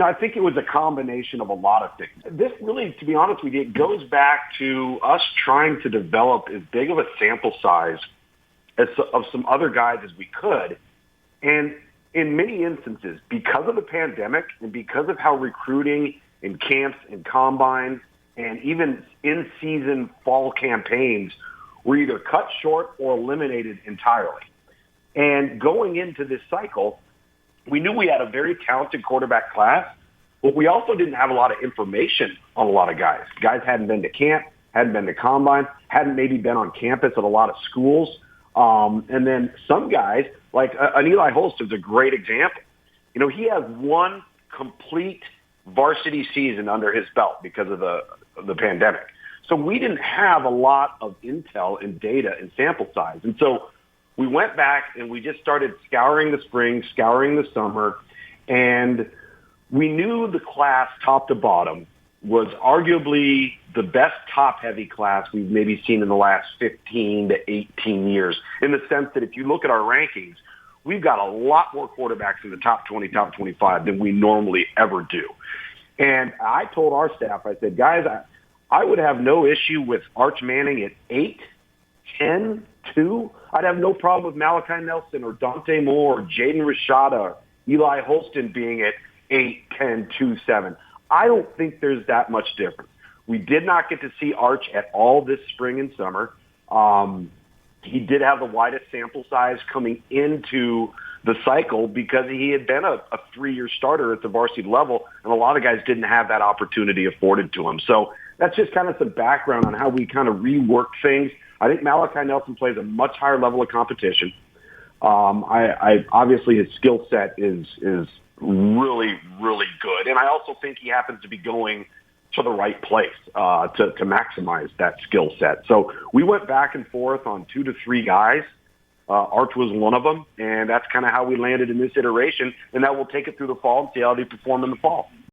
I think it was a combination of a lot of things. This really, to be honest with you, it goes back to us trying to develop as big of a sample size of some other guys as we could. And in many instances, because of the pandemic and because of how recruiting and camps and combines and even in-season fall campaigns were either cut short or eliminated entirely. And going into this cycle, we knew we had a very talented quarterback class, but we also didn't have a lot of information on a lot of guys. Guys hadn't been to camp, hadn't been to combine, hadn't maybe been on campus at a lot of schools. And then some guys, like an Eli Holst is a great example. He has one complete varsity season under his belt because of the pandemic. So we didn't have a lot of intel and data and sample size. And so we went back and we just started scouring the spring, scouring the summer, and we knew the class top to bottom was arguably the best top-heavy class we've maybe seen in the last 15 to 18 years, in the sense that if you look at our rankings, we've got a lot more quarterbacks in the top 20, top 25 than we normally ever do. And I told our staff, I said, guys, I would have no issue with Arch Manning at 8, 10, 2. I'd have no problem with Malachi Nelson or Dante Moore or Jaden Rashada or Eli Holston being at 8, 10, 2, 7. I don't think there's that much difference. We did not get to see Arch at all this spring and summer. He did have the widest sample size coming into the cycle because he had been a 3-year starter at the varsity level, and a lot of guys didn't have that opportunity afforded to him. So that's just kind of some background on how we kind of reworked things. I think Malachi Nelson plays a much higher level of competition. I obviously his skill set is really, really good. And I also think he happens to be going to the right place to maximize that skill set. So we went back and forth on 2 to 3 guys. Arch was one of them, and that's kind of how we landed in this iteration, and that we'll take it through the fall and see how they perform in the fall.